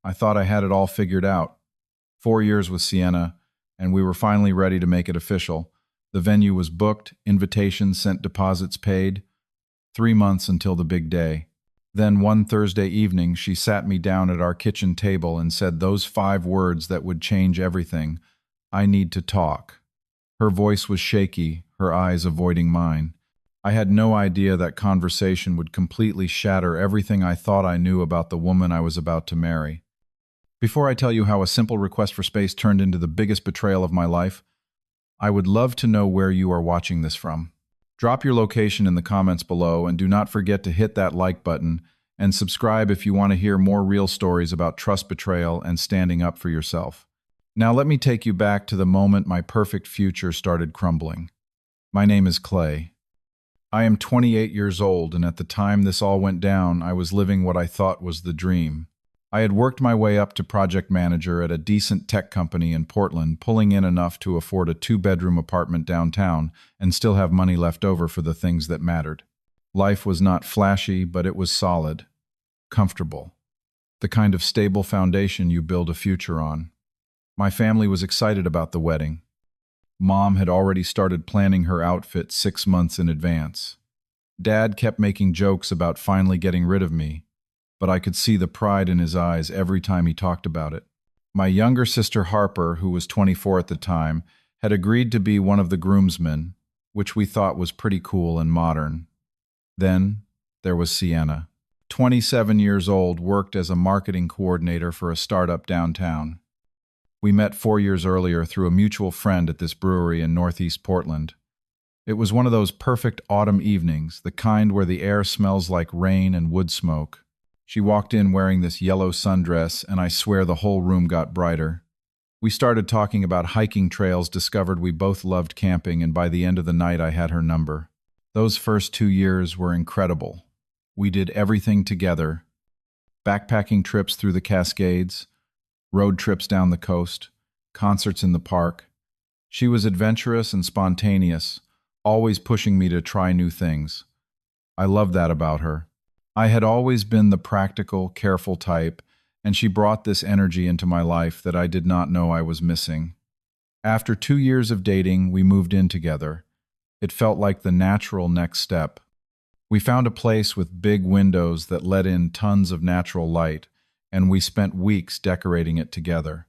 I thought I had it all figured out. 4 years with Sienna, and we were finally ready to make it official. The venue was booked, invitations sent, deposits paid. 3 months until the big day. Then one Thursday evening, she sat me down at our kitchen table and said those 5 words that would change everything. I need to talk. Her voice was shaky, her eyes avoiding mine. I had no idea that conversation would completely shatter everything I thought I knew about the woman I was about to marry. Before I tell you how a simple request for space turned into the biggest betrayal of my life, I would love to know where you are watching this from. Drop your location in the comments below, and do not forget to hit that like button and subscribe if you want to hear more real stories about trust betrayal and standing up for yourself. Now let me take you back to the moment my perfect future started crumbling. My name is Clay. I am 28 years old, and at the time this all went down, I was living what I thought was the dream. I had worked my way up to project manager at a decent tech company in Portland, pulling in enough to afford a 2-bedroom apartment downtown and still have money left over for the things that mattered. Life was not flashy, but it was solid, comfortable, the kind of stable foundation you build a future on. My family was excited about the wedding. Mom had already started planning her outfit 6 months in advance. Dad kept making jokes about finally getting rid of me, but I could see the pride in his eyes every time he talked about it. My younger sister Harper, who was 24 at the time, had agreed to be one of the groomsmen, which we thought was pretty cool and modern. Then there was Sienna. 27 years old, worked as a marketing coordinator for a startup downtown. We met 4 years earlier through a mutual friend at this brewery in Northeast Portland. It was one of those perfect autumn evenings, the kind where the air smells like rain and wood smoke. She walked in wearing this yellow sundress, and I swear the whole room got brighter. We started talking about hiking trails, discovered we both loved camping, and by the end of the night I had her number. Those first 2 years were incredible. We did everything together. Backpacking trips through the Cascades, road trips down the coast, concerts in the park. She was adventurous and spontaneous, always pushing me to try new things. I loved that about her. I had always been the practical, careful type, and she brought this energy into my life that I did not know I was missing. After 2 years of dating, we moved in together. It felt like the natural next step. We found a place with big windows that let in tons of natural light, and we spent weeks decorating it together,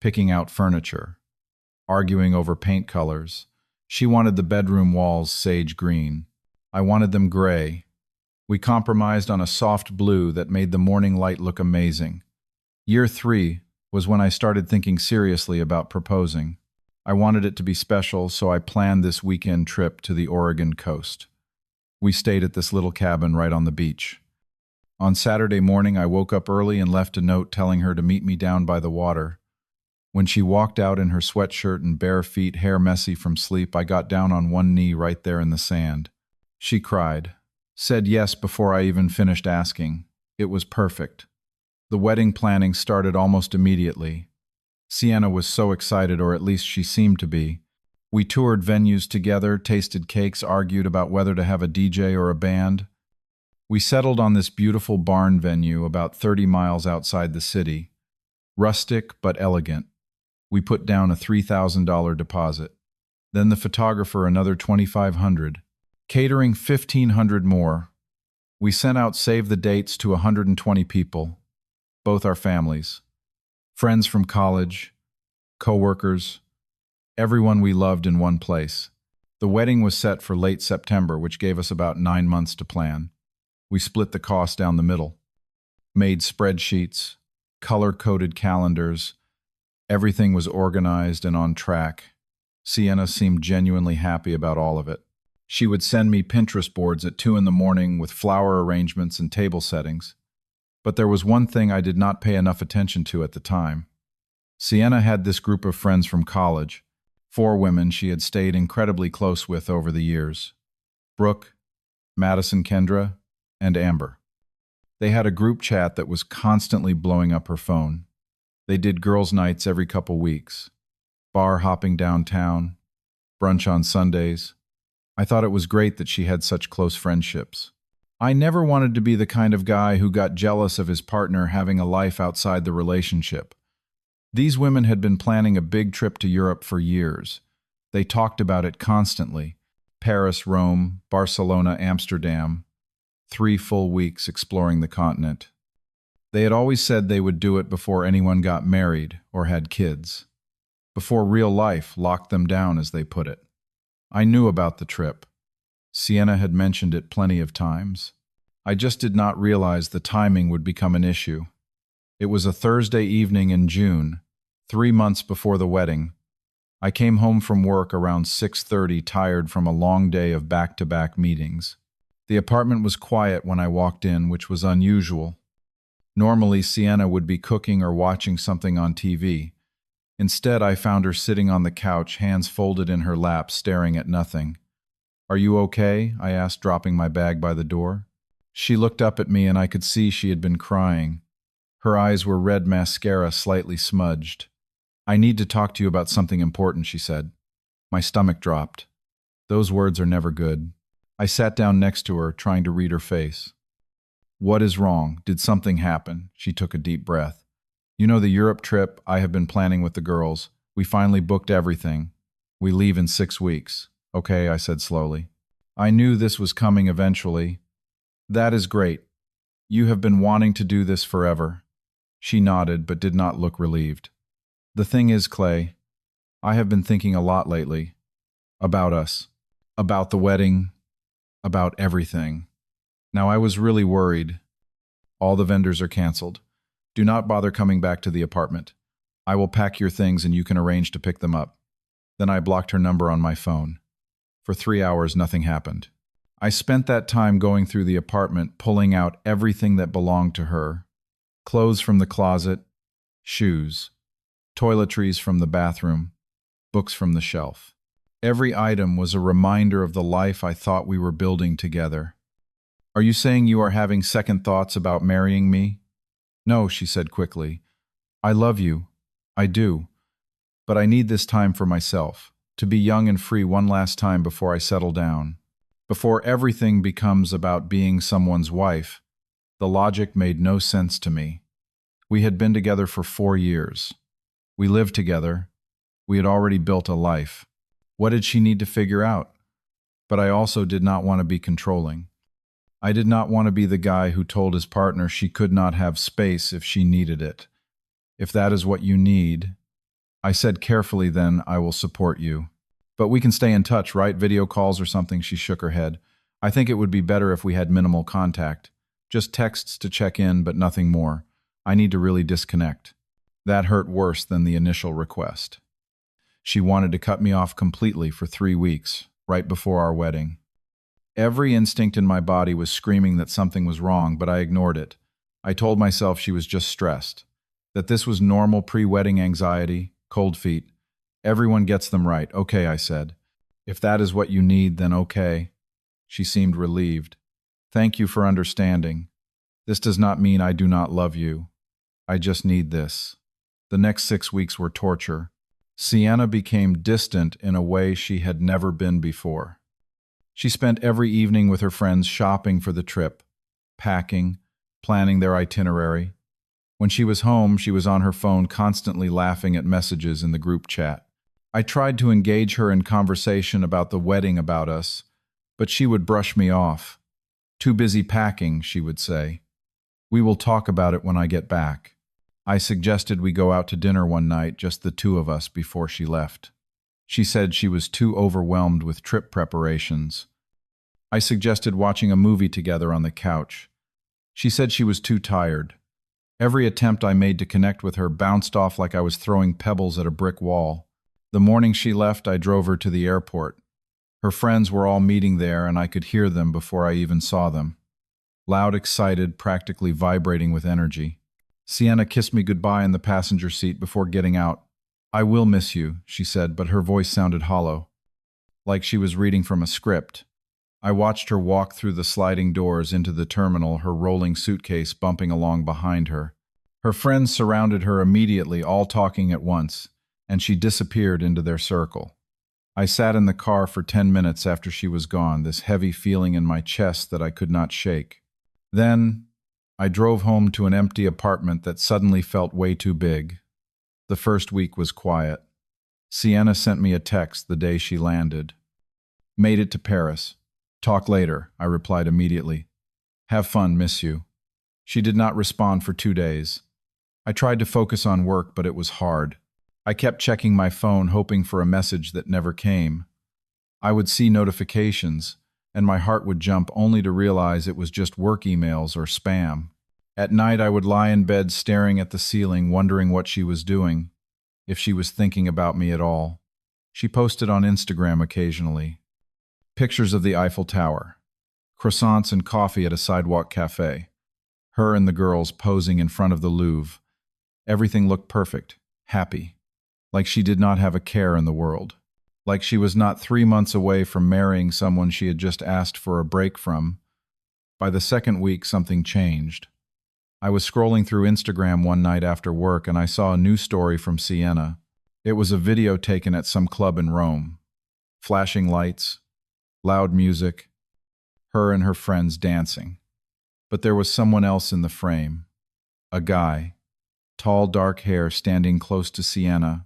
picking out furniture, arguing over paint colors. She wanted the bedroom walls sage green. I wanted them gray. We compromised on a soft blue that made the morning light look amazing. Year 3 was when I started thinking seriously about proposing. I wanted it to be special, so I planned this weekend trip to the Oregon coast. We stayed at this little cabin right on the beach. On Saturday morning, I woke up early and left a note telling her to meet me down by the water. When she walked out in her sweatshirt and bare feet, hair messy from sleep, I got down on one knee right there in the sand. She cried, said yes before I even finished asking. It was perfect. The wedding planning started almost immediately. Sienna was so excited, or at least she seemed to be. We toured venues together, tasted cakes, argued about whether to have a DJ or a band. We settled on this beautiful barn venue about 30 miles outside the city. Rustic but elegant. We put down a $3,000 deposit. Then the photographer another $2,500. Catering $1,500 more. We sent out save the dates to 120 people, both our families, friends from college, co-workers, everyone we loved in one place. The wedding was set for late September, which gave us about 9 months to plan. We split the cost down the middle, made spreadsheets, color-coded calendars. Everything was organized and on track. Sienna seemed genuinely happy about all of it. She would send me Pinterest boards at 2 in the morning with flower arrangements and table settings. But there was one thing I did not pay enough attention to at the time. Sienna had this group of friends from college, 4 women she had stayed incredibly close with over the years. Brooke, Madison Kendra, and Amber. They had a group chat that was constantly blowing up her phone. They did girls' nights every couple weeks, bar hopping downtown, brunch on Sundays. I thought it was great that she had such close friendships. I never wanted to be the kind of guy who got jealous of his partner having a life outside the relationship. These women had been planning a big trip to Europe for years. They talked about it constantly. Paris, Rome, Barcelona, Amsterdam. 3 full weeks exploring the continent. They had always said they would do it before anyone got married or had kids. Before real life locked them down, as they put it. I knew about the trip. Sienna had mentioned it plenty of times. I just did not realize the timing would become an issue. It was a Thursday evening in June, 3 months before the wedding. I came home from work around 6:30, tired from a long day of back-to-back meetings. The apartment was quiet when I walked in, which was unusual. Normally, Sienna would be cooking or watching something on TV. Instead, I found her sitting on the couch, hands folded in her lap, staring at nothing. "Are you okay?" I asked, dropping my bag by the door. She looked up at me, and I could see she had been crying. Her eyes were red mascara, slightly smudged. "I need to talk to you about something important," she said. My stomach dropped. Those words are never good. I sat down next to her, trying to read her face. "What is wrong? Did something happen?" She took a deep breath. "You know the Europe trip I have been planning with the girls. We finally booked everything. We leave in 6 weeks. Okay," I said slowly. "I knew this was coming eventually." "That is great. You have been wanting to do this forever." She nodded, but did not look relieved. "The thing is, Clay, I have been thinking a lot lately. About us. About the wedding. About everything. Now, I was really worried. All the vendors are canceled. Do not bother coming back to the apartment. I will pack your things and you can arrange to pick them up." Then I blocked her number on my phone. For 3 hours, nothing happened. I spent that time going through the apartment, pulling out everything that belonged to her. Clothes from the closet, shoes, toiletries from the bathroom, books from the shelf. Every item was a reminder of the life I thought we were building together. "Are you saying you are having second thoughts about marrying me?" "No," she said quickly. "I love you. I do. But I need this time for myself, to be young and free one last time before I settle down. Before everything becomes about being someone's wife." The logic made no sense to me. We had been together for 4 years. We lived together. We had already built a life. What did she need to figure out? But I also did not want to be controlling. I did not want to be the guy who told his partner she could not have space if she needed it. "If that is what you need," I said carefully, "then I will support you. But we can stay in touch, right? Video calls or something." She shook her head. "I think it would be better if we had minimal contact. Just texts to check in, but nothing more. I need to really disconnect." That hurt worse than the initial request. She wanted to cut me off completely for 3 weeks, right before our wedding. Every instinct in my body was screaming that something was wrong, but I ignored it. I told myself she was just stressed, that this was normal pre-wedding anxiety, cold feet. Everyone gets them right. "Okay," I said. "If that is what you need, then okay." She seemed relieved. "Thank you for understanding. This does not mean I do not love you. I just need this." The next 6 weeks were torture. Sienna became distant in a way she had never been before. She spent every evening with her friends shopping for the trip, packing, planning their itinerary. When she was home, she was on her phone constantly laughing at messages in the group chat. I tried to engage her in conversation about the wedding, about us, but she would brush me off. "Too busy packing," she would say. "We will talk about it when I get back." I suggested we go out to dinner one night, just the 2 of us, before she left. She said she was too overwhelmed with trip preparations. I suggested watching a movie together on the couch. She said she was too tired. Every attempt I made to connect with her bounced off like I was throwing pebbles at a brick wall. The morning she left, I drove her to the airport. Her friends were all meeting there, and I could hear them before I even saw them. Loud, excited, practically vibrating with energy. Sienna kissed me goodbye in the passenger seat before getting out. "I will miss you," she said, but her voice sounded hollow, like she was reading from a script. I watched her walk through the sliding doors into the terminal, her rolling suitcase bumping along behind her. Her friends surrounded her immediately, all talking at once, and she disappeared into their circle. I sat in the car for 10 minutes after she was gone, this heavy feeling in my chest that I could not shake. Then, I drove home to an empty apartment that suddenly felt way too big. The first week was quiet. Sienna sent me a text the day she landed. Made it to Paris. Talk later, I replied immediately. Have fun, miss you. She did not respond for 2 days. I tried to focus on work, but it was hard. I kept checking my phone, hoping for a message that never came. I would see notifications, and my heart would jump only to realize it was just work emails or spam. At night, I would lie in bed staring at the ceiling, wondering what she was doing, if she was thinking about me at all. She posted on Instagram occasionally. Pictures of the Eiffel Tower, croissants and coffee at a sidewalk cafe, her and the girls posing in front of the Louvre. Everything looked perfect, happy, like she did not have a care in the world, like she was not 3 months away from marrying someone she had just asked for a break from. By the second week, something changed. I was scrolling through Instagram one night after work and I saw a new story from Sienna. It was a video taken at some club in Rome. Flashing lights, loud music, her and her friends dancing. But there was someone else in the frame. A guy, tall dark hair, standing close to Sienna,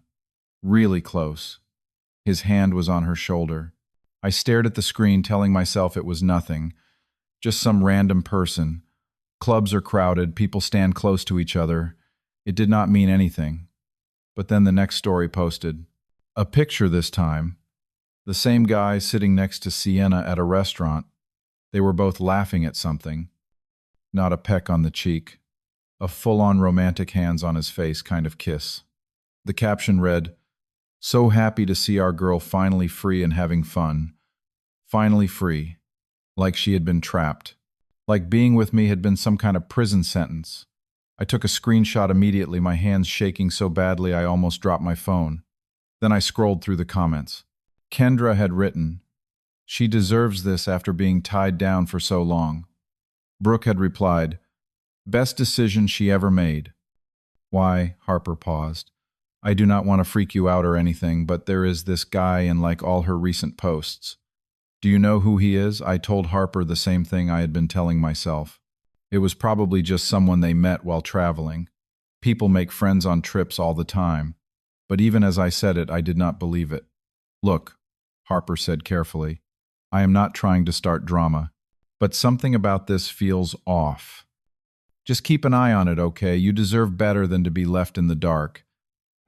really close. His hand was on her shoulder. I stared at the screen, telling myself it was nothing, just some random person. Clubs are crowded, people stand close to each other. It did not mean anything. But then the next story posted. A picture this time. The same guy sitting next to Sienna at a restaurant. They were both laughing at something. Not a peck on the cheek. A full-on romantic hands on his face kind of kiss. The caption read, "So happy to see our girl finally free and having fun. Finally free. Like she had been trapped. Like being with me had been some kind of prison sentence." I took a screenshot immediately, my hands shaking so badly I almost dropped my phone. Then I scrolled through the comments. Kendra had written, "She deserves this after being tied down for so long." Brooke had replied, "Best decision she ever made." Why, Harper paused. I do not want to freak you out or anything, but there is this guy in like all her recent posts. Do you know who he is? I told Harper the same thing I had been telling myself. It was probably just someone they met while traveling. People make friends on trips all the time. But even as I said it, I did not believe it. Look, Harper said carefully, I am not trying to start drama, but something about this feels off. Just keep an eye on it, okay? You deserve better than to be left in the dark.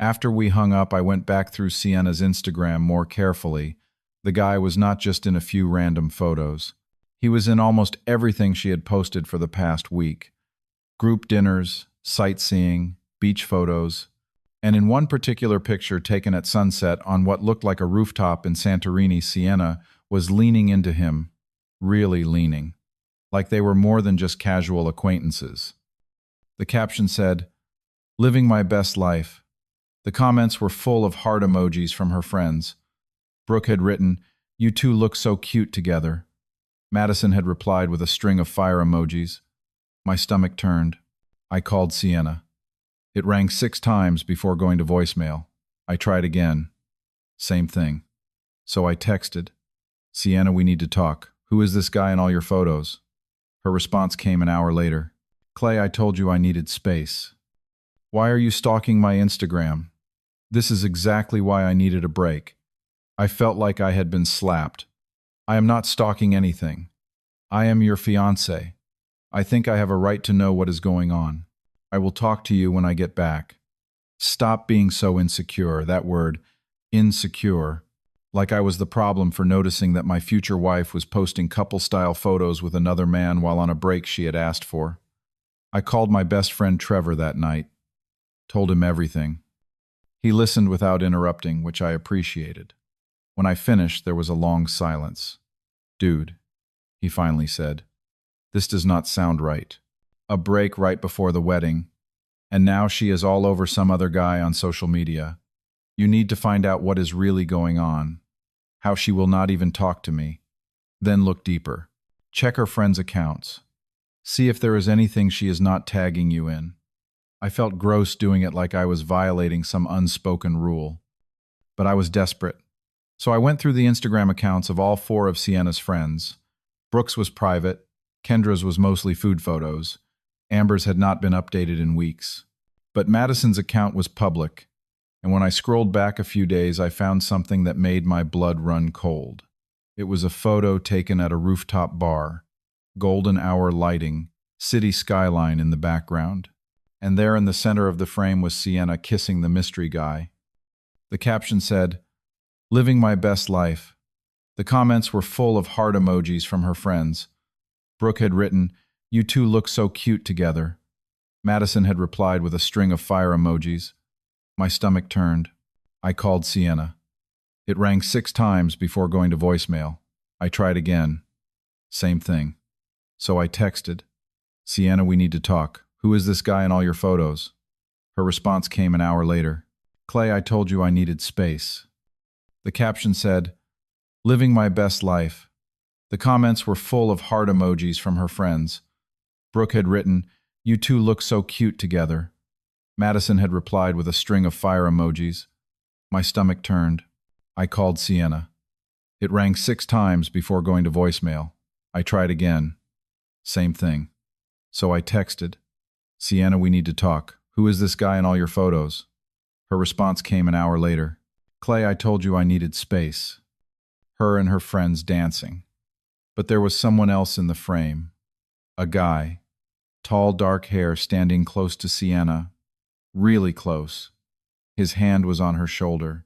After we hung up, I went back through Sienna's Instagram more carefully. The guy was not just in a few random photos. He was in almost everything she had posted for the past week. Group dinners, sightseeing, beach photos, and in one particular picture taken at sunset on what looked like a rooftop in Santorini, Sienna was leaning into him, really leaning, like they were more than just casual acquaintances. The caption said, "Living my best life." The comments were full of heart emojis from her friends. Brooke had written, "You two look so cute together." Madison had replied with a string of fire emojis. My stomach turned. I called Sienna. It rang 6 times before going to voicemail. I tried again. Same thing. So I texted, "Sienna, we need to talk. Who is this guy in all your photos?" Her response came an hour later. "Clay, I told you I needed space. Why are you stalking my Instagram? This is exactly why I needed a break. I felt like I had been slapped. I am not stalking anything. I am your fiancé. I think I have a right to know what is going on. I will talk to you when I get back. Stop being so insecure," that word, insecure, like I was the problem for noticing that my future wife was posting couple-style photos with another man while on a break she had asked for. I called my best friend Trevor that night, told him everything. He listened without interrupting, which I appreciated. When I finished, there was a long silence. "Dude," he finally said, "this does not sound right. A break right before the wedding, and now she is all over some other guy on social media. You need to find out what is really going on, how she will not even talk to me. Then look deeper. Check her friends' accounts. See if there is anything she is not tagging you in." I felt gross doing it, like I was violating some unspoken rule. But I was desperate. So I went through the Instagram accounts of all four of Sienna's friends. Brooke's was private, Kendra's was mostly food photos, Amber's had not been updated in weeks. But Madison's account was public, and when I scrolled back a few days, I found something that made my blood run cold. It was a photo taken at a rooftop bar, golden hour lighting, city skyline in the background. And there in the center of the frame was Sienna kissing the mystery guy. The caption said, "Living my best life." The comments were full of heart emojis from her friends. Brooke had written, "You two look so cute together." Madison had replied with a string of fire emojis. My stomach turned. I called Sienna. It rang 6 times before going to voicemail. I tried again. Same thing. So I texted, "Sienna, we need to talk. Who is this guy in all your photos?" Her response came an hour later. "Clay, I told you I needed space." The caption said, "Living my best life." The comments were full of heart emojis from her friends. Brooke had written, "You two look so cute together." Madison had replied with a string of fire emojis. My stomach turned. I called Sienna. It rang 6 times before going to voicemail. I tried again. Same thing. So I texted, "Sienna, we need to talk. Who is this guy in all your photos?" Her response came an hour later. "Clay, I told you I needed space." Her and her friends dancing. But there was someone else in the frame. A guy. Tall, dark hair, standing close to Sienna. Really close. His hand was on her shoulder.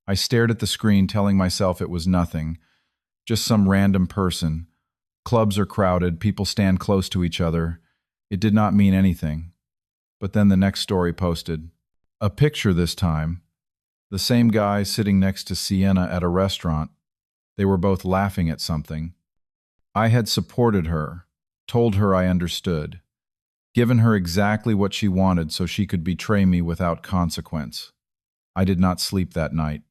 I stared at the screen, telling myself it was nothing. Just some random person. Clubs are crowded, people stand close to each other. It did not mean anything. But then the next story posted. A picture this time. The same guy sitting next to Sienna at a restaurant. They were both laughing at something. I had supported her, told her I understood, given her exactly what she wanted so she could betray me without consequence. I did not sleep that night.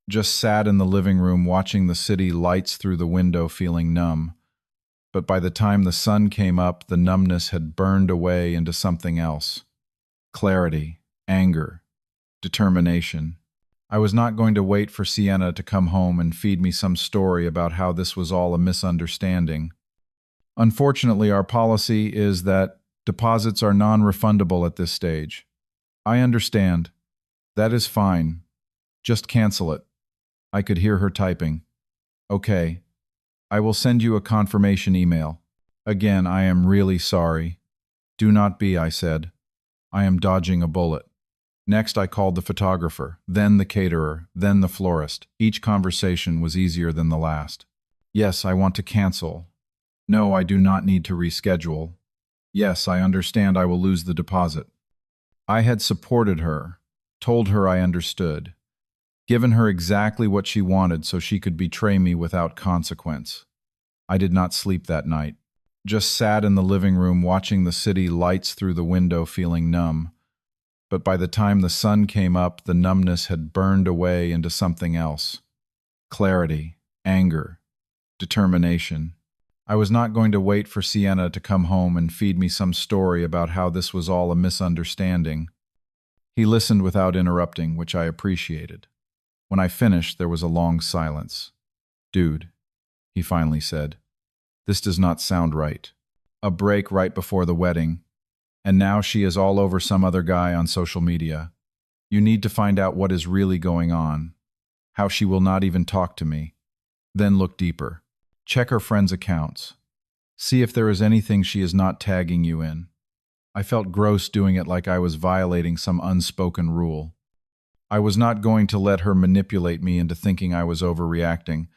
Just sat in the living room watching the city lights through the window, feeling numb. But by the time the sun came up, the numbness had burned away into something else. Clarity, anger, determination. I was not going to wait for Sienna to come home and feed me some story about how this was all a misunderstanding. Unfortunately, our policy is that deposits are non-refundable at this stage. I understand. That is fine. Just cancel it. I could hear her typing. Okay. I will send you a confirmation email. Again, I am really sorry. Do not be, I said. I am dodging a bullet. Next, I called the photographer, then the caterer, then the florist. Each conversation was easier than the last. Yes, I want to cancel. No, I do not need to reschedule. Yes, I understand I will lose the deposit. I had supported her, told her I understood, given her exactly what she wanted so she could betray me without consequence. I did not sleep that night. Just sat in the living room watching the city lights through the window, feeling numb. But by the time the sun came up, the numbness had burned away into something else. Clarity, anger, determination. I was not going to wait for Sienna to come home and feed me some story about how this was all a misunderstanding. He listened without interrupting, which I appreciated. When I finished, there was a long silence. "Dude," he finally said, "this does not sound right. A break right before the wedding. And now she is all over some other guy on social media. You need to find out what is really going on. How she will not even talk to me. Then look deeper. Check her friends' accounts. See if there is anything she is not tagging you in." I felt gross doing it, like I was violating some unspoken rule. I was not going to let her manipulate me into thinking I was overreacting.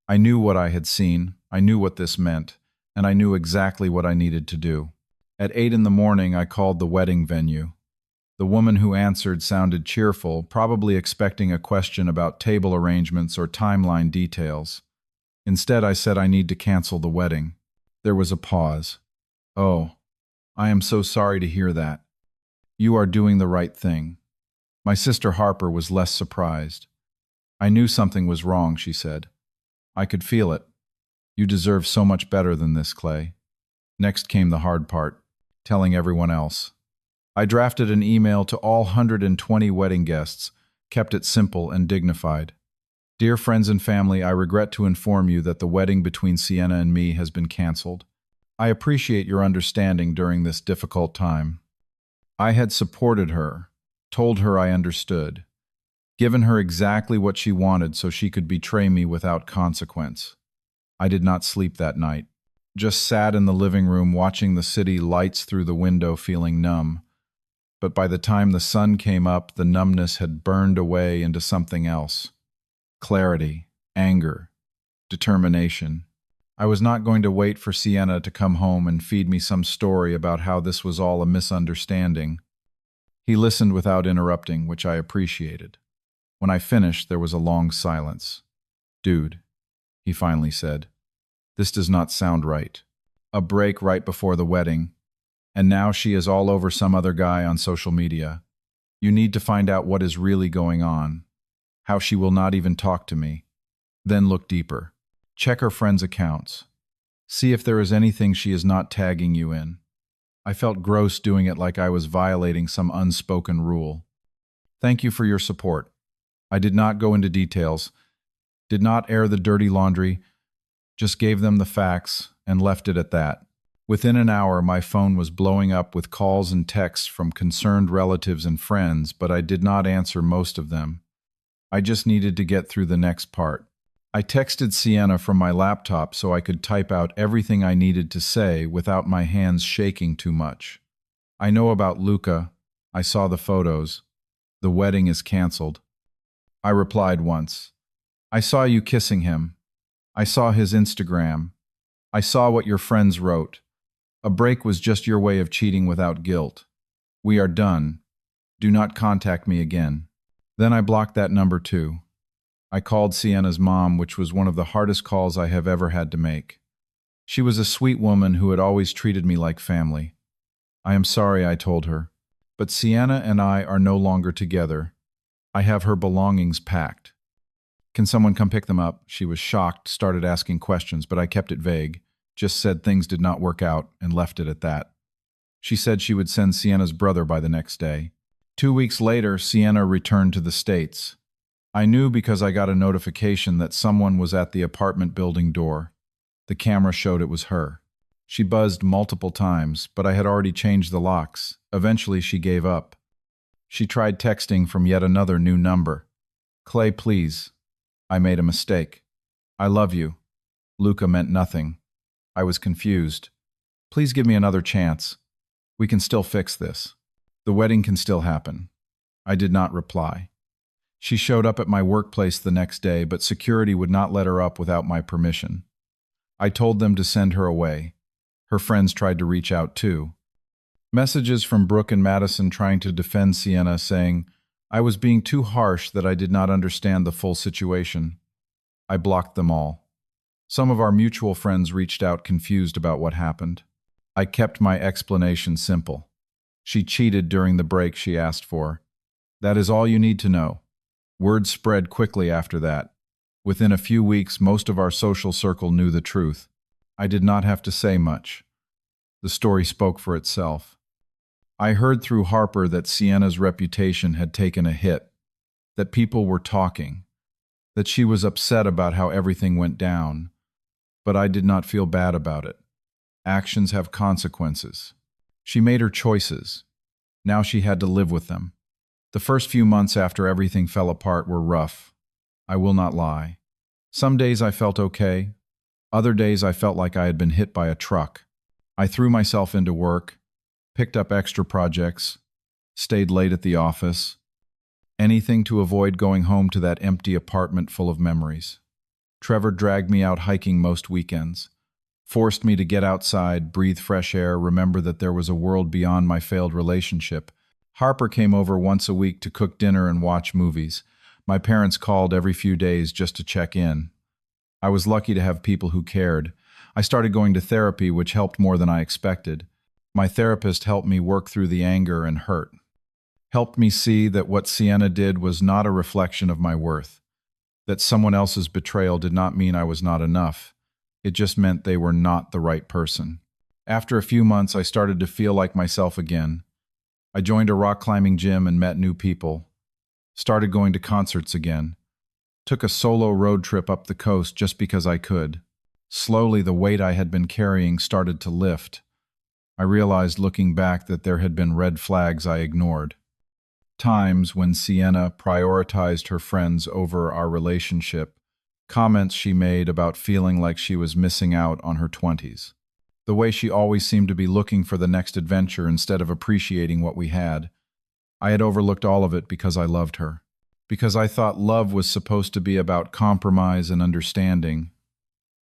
I knew what I had seen, I knew what this meant, and I knew exactly what I needed to do. At 8 in the morning, I called the wedding venue. The woman who answered sounded cheerful, probably expecting a question about table arrangements or timeline details. Instead, I said I need to cancel the wedding. There was a pause. "Oh, I am so sorry to hear that. You are doing the right thing." My sister Harper was less surprised. "I knew something was wrong," she said. "I could feel it. You deserve so much better than this, Clay." Next came the hard part, telling everyone else. I drafted an email to all 120 wedding guests, kept it simple and dignified. Dear friends and family, I regret to inform you that the wedding between Sienna and me has been canceled. I appreciate your understanding during this difficult time. I had supported her, told her I understood, given her exactly what she wanted so she could betray me without consequence. I did not sleep that night. Just sat in the living room watching the city lights through the window, feeling numb. But by the time the sun came up, the numbness had burned away into something else. Clarity, anger, determination. I was not going to wait for Sienna to come home and feed me some story about how this was all a misunderstanding. He listened without interrupting, which I appreciated. When I finished, there was a long silence. "Dude," he finally said, "this does not sound right. A break right before the wedding, and now she is all over some other guy on social media. You need to find out what is really going on, how she will not even talk to me. Then look deeper. Check her friends' accounts. See if there is anything she is not tagging you in." I felt gross doing it, like I was violating some unspoken rule. "Thank you for your support." I did not go into details, did not air the dirty laundry, just gave them the facts and left it at that. Within an hour, my phone was blowing up with calls and texts from concerned relatives and friends, but I did not answer most of them. I just needed to get through the next part. I texted Sienna from my laptop so I could type out everything I needed to say without my hands shaking too much. "I know about Luca. I saw the photos. The wedding is canceled." I replied once. "I saw you kissing him. I saw his Instagram. I saw what your friends wrote. A break was just your way of cheating without guilt. We are done. Do not contact me again." Then I blocked that number too. I called Sienna's mom, which was one of the hardest calls I have ever had to make. She was a sweet woman who had always treated me like family. "I am sorry," I told her, "but Sienna and I are no longer together. I have her belongings packed. Can someone come pick them up?" She was shocked, started asking questions, but I kept it vague, just said things did not work out, and left it at that. She said she would send Sienna's brother by the next day. 2 weeks later, Sienna returned to the States. I knew because I got a notification that someone was at the apartment building door. The camera showed it was her. She buzzed multiple times, but I had already changed the locks. Eventually, she gave up. She tried texting from yet another new number. "Clay, please. I made a mistake. I love you." Luca meant nothing. I was confused. "Please give me another chance. We can still fix this. The wedding can still happen." I did not reply. She showed up at my workplace the next day, but security would not let her up without my permission. I told them to send her away. Her friends tried to reach out too. Messages from Brooke and Madison trying to defend Sienna, saying I was being too harsh, that I did not understand the full situation. I blocked them all. Some of our mutual friends reached out confused about what happened. I kept my explanation simple. She cheated during the break she asked for. That is all you need to know. Word spread quickly after that. Within a few weeks, most of our social circle knew the truth. I did not have to say much. The story spoke for itself. I heard through Harper that Sienna's reputation had taken a hit, that people were talking, that she was upset about how everything went down. But I did not feel bad about it. Actions have consequences. She made her choices. Now she had to live with them. The first few months after everything fell apart were rough. I will not lie. Some days I felt okay. Other days I felt like I had been hit by a truck. I threw myself into work, picked up extra projects, stayed late at the office. Anything to avoid going home to that empty apartment full of memories. Trevor dragged me out hiking most weekends, forced me to get outside, breathe fresh air, remember that there was a world beyond my failed relationship. Harper came over once a week to cook dinner and watch movies. My parents called every few days just to check in. I was lucky to have people who cared. I started going to therapy, which helped more than I expected. My therapist helped me work through the anger and hurt. Helped me see that what Sienna did was not a reflection of my worth. That someone else's betrayal did not mean I was not enough. It just meant they were not the right person. After a few months, I started to feel like myself again. I joined a rock climbing gym and met new people. Started going to concerts again. Took a solo road trip up the coast just because I could. Slowly, the weight I had been carrying started to lift. I realized looking back that there had been red flags I ignored. Times when Sienna prioritized her friends over our relationship, comments she made about feeling like she was missing out on her 20s. The way she always seemed to be looking for the next adventure instead of appreciating what we had. I had overlooked all of it because I loved her. Because I thought love was supposed to be about compromise and understanding.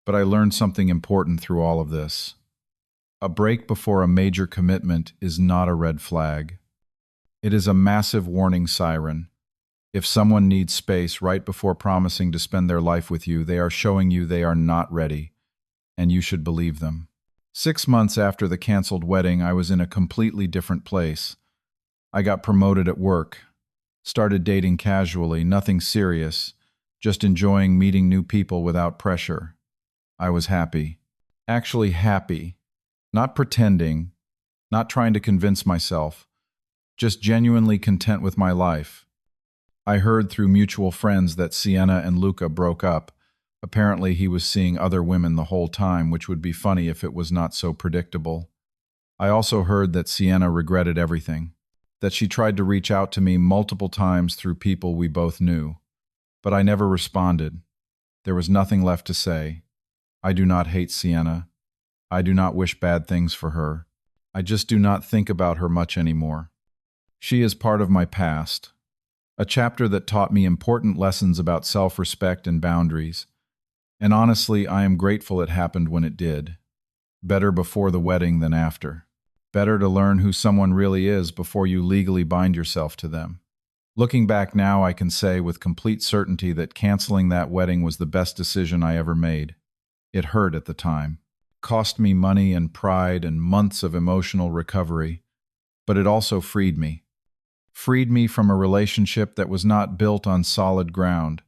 But I learned something important through all of this. A break before a major commitment is not a red flag. It is a massive warning siren. If someone needs space right before promising to spend their life with you, they are showing you they are not ready, and you should believe them. 6 months after the canceled wedding, I was in a completely different place. I got promoted at work, started dating casually, nothing serious, just enjoying meeting new people without pressure. I was happy. Actually happy. Not pretending, not trying to convince myself, just genuinely content with my life. I heard through mutual friends that Sienna and Luca broke up. Apparently he was seeing other women the whole time, which would be funny if it was not so predictable. I also heard that Sienna regretted everything, that she tried to reach out to me multiple times through people we both knew. But I never responded. There was nothing left to say. I do not hate Sienna. I do not wish bad things for her. I just do not think about her much anymore. She is part of my past, a chapter that taught me important lessons about self-respect and boundaries. And honestly, I am grateful it happened when it did. Better before the wedding than after. Better to learn who someone really is before you legally bind yourself to them. Looking back now, I can say with complete certainty that canceling that wedding was the best decision I ever made. It hurt at the time. Cost me money and pride and months of emotional recovery, but it also freed me. Freed me from a relationship that was not built on solid ground.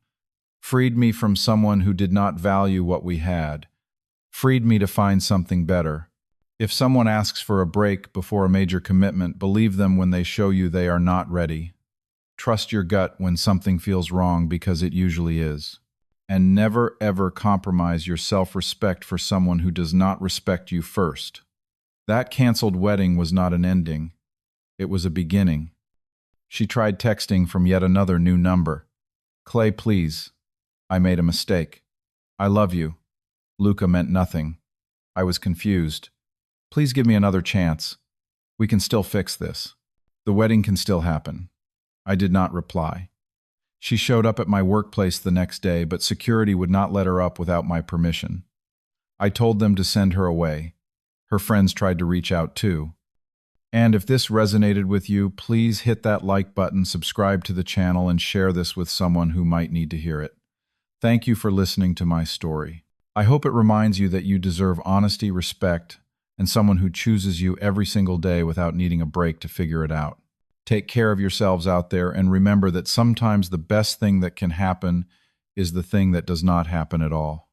Freed me from someone who did not value what we had. Freed me to find something better. If someone asks for a break before a major commitment, believe them when they show you they are not ready. Trust your gut when something feels wrong, because it usually is. And never ever compromise your self-respect for someone who does not respect you first. That canceled wedding was not an ending. It was a beginning. She tried texting from yet another new number. Clay, please. I made a mistake. I love you. Luca meant nothing. I was confused. Please give me another chance. We can still fix this. The wedding can still happen. I did not reply. She showed up at my workplace the next day, but security would not let her up without my permission. I told them to send her away. Her friends tried to reach out too. And if this resonated with you, please hit that like button, subscribe to the channel, and share this with someone who might need to hear it. Thank you for listening to my story. I hope it reminds you that you deserve honesty, respect, and someone who chooses you every single day without needing a break to figure it out. Take care of yourselves out there, and remember that sometimes the best thing that can happen is the thing that does not happen at all.